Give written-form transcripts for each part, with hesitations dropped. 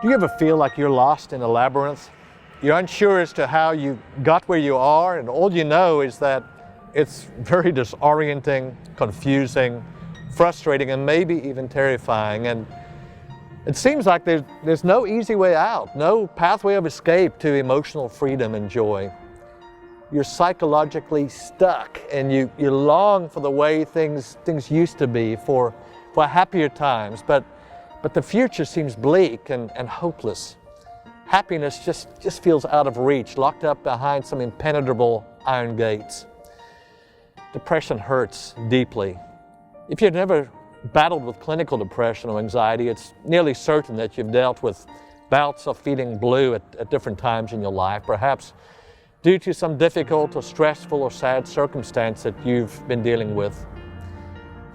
Do you ever feel like you're lost in a labyrinth? You're unsure as to how you got where you are, and all you know is that it's very disorienting, confusing, frustrating, and maybe even terrifying. And it seems like there's no easy way out, no pathway of escape to emotional freedom and joy. You're psychologically stuck, and you long for the way things used to be, for happier times, but the future seems bleak and hopeless. Happiness just feels out of reach, locked up behind some impenetrable iron gates. Depression hurts deeply. If you've never battled with clinical depression or anxiety, it's nearly certain that you've dealt with bouts of feeling blue at different times in your life, perhaps due to some difficult or stressful or sad circumstance that you've been dealing with.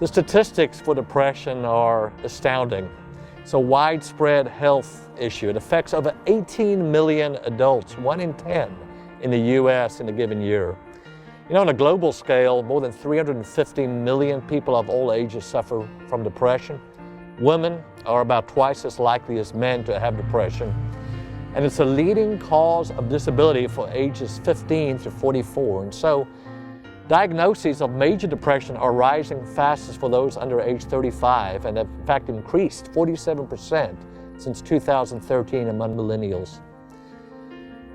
The statistics for depression are astounding. It's a widespread health issue. It affects over 18 million adults, 1 in 10 in the U.S. in a given year. You know, on a global scale, more than 350 million people of all ages suffer from depression. Women are about twice as likely as men to have depression. And it's a leading cause of disability for ages 15 to 44. And so, diagnoses of major depression are rising fastest for those under age 35 and have in fact increased 47% since 2013 among millennials.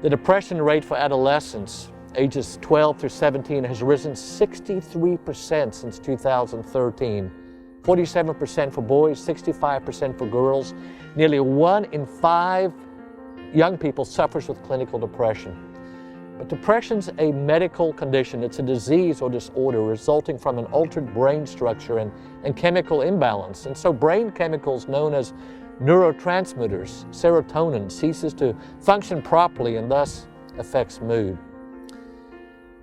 The depression rate for adolescents ages 12 through 17 has risen 63% since 2013. 47% for boys, 65% for girls. Nearly 1 in 5 young people suffers with clinical depression. But depression's a medical condition. It's a disease or disorder resulting from an altered brain structure and chemical imbalance. And so brain chemicals known as neurotransmitters, serotonin, ceases to function properly and thus affects mood.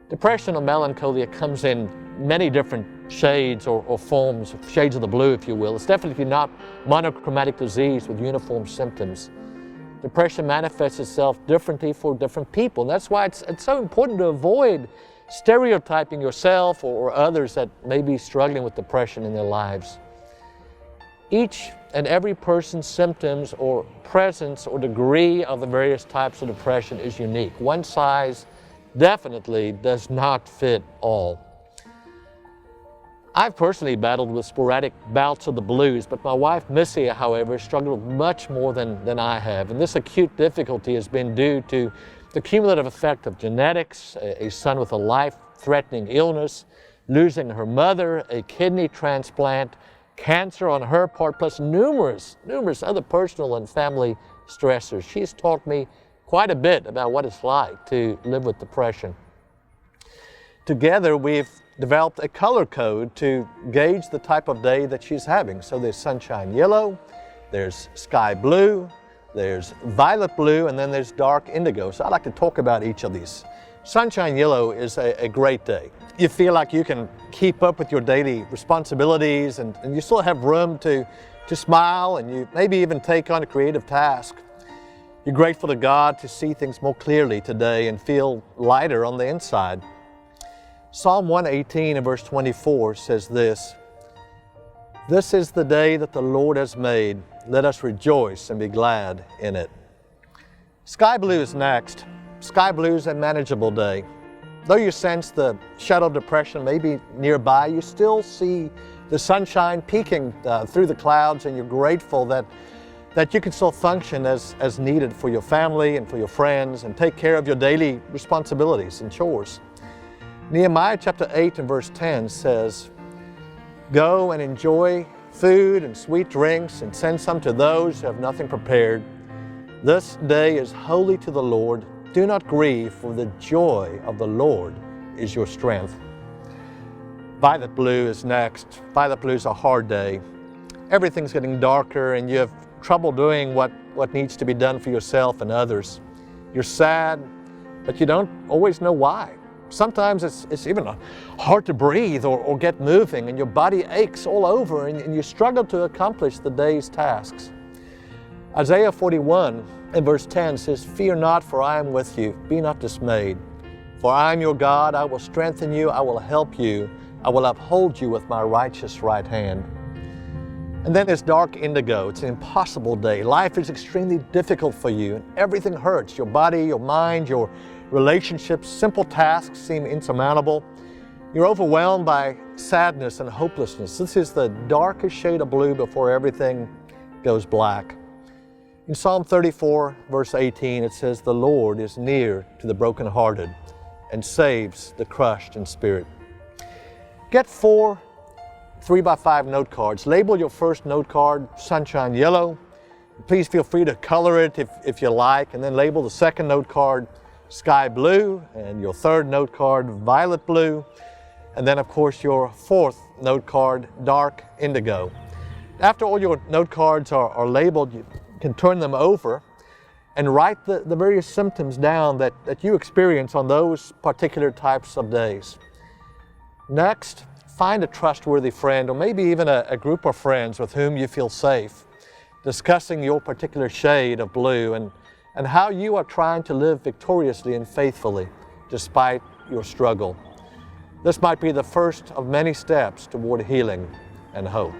Depression or melancholia comes in many different shades or forms, shades of the blue, if you will. It's definitely not monochromatic disease with uniform symptoms. Depression manifests itself differently for different people. And that's why it's so important to avoid stereotyping yourself or others that may be struggling with depression in their lives. Each and every person's symptoms or presence or degree of the various types of depression is unique. One size definitely does not fit all. I've personally battled with sporadic bouts of the blues, but my wife, Missy, however, struggled much more than I have. And this acute difficulty has been due to the cumulative effect of genetics, a son with a life-threatening illness, losing her mother, a kidney transplant, cancer on her part, plus numerous other personal and family stressors. She's taught me quite a bit about what it's like to live with depression. Together, we've developed a color code to gauge the type of day that she's having. So there's sunshine yellow, there's sky blue, there's violet blue, and then there's dark indigo. So I'd like to talk about each of these. Sunshine yellow is a great day. You feel like you can keep up with your daily responsibilities and you still have room to smile, and you maybe even take on a creative task. You're grateful to God to see things more clearly today and feel lighter on the inside. Psalm 118 and verse 24 says this: "This is the day that the Lord has made. Let us rejoice and be glad in it." Sky blue is next. Sky blue is a manageable day. Though you sense the shadow of depression may be nearby, you still see the sunshine peeking through the clouds, and you're grateful that you can still function as needed for your family and for your friends and take care of your daily responsibilities and chores. Nehemiah chapter 8 and verse 10 says, "Go and enjoy food and sweet drinks and send some to those who have nothing prepared. This day is holy to the Lord. Do not grieve, for the joy of the Lord is your strength." Violet blue is next. Violet blue is a hard day. Everything's getting darker and you have trouble doing what needs to be done for yourself and others. You're sad, but you don't always know why. Sometimes it's even hard to breathe or get moving, and your body aches all over and you struggle to accomplish the day's tasks. Isaiah 41 and verse 10 says, "Fear not, for I am with you. Be not dismayed. For I am your God. I will strengthen you. I will help you. I will uphold you with my righteous right hand." And then there's dark indigo. It's an impossible day. Life is extremely difficult for you and everything hurts. Your body, your mind, your relationships, simple tasks seem insurmountable. You're overwhelmed by sadness and hopelessness. This is the darkest shade of blue before everything goes black. In Psalm 34, verse 18, it says, "The Lord is near to the brokenhearted and saves the crushed in spirit." Get 4 3x5 note cards. Label your first note card Sunshine Yellow. Please feel free to color it if you like, and then label the second note card Sky Blue, and your third note card Violet Blue, and then of course your fourth note card Dark Indigo. After all your note cards are labeled, you can turn them over and write the various symptoms down that you experience on those particular types of days. Next, find a trustworthy friend, or maybe even a group of friends with whom you feel safe, discussing your particular shade of blue and how you are trying to live victoriously and faithfully despite your struggle. This might be the first of many steps toward healing and hope.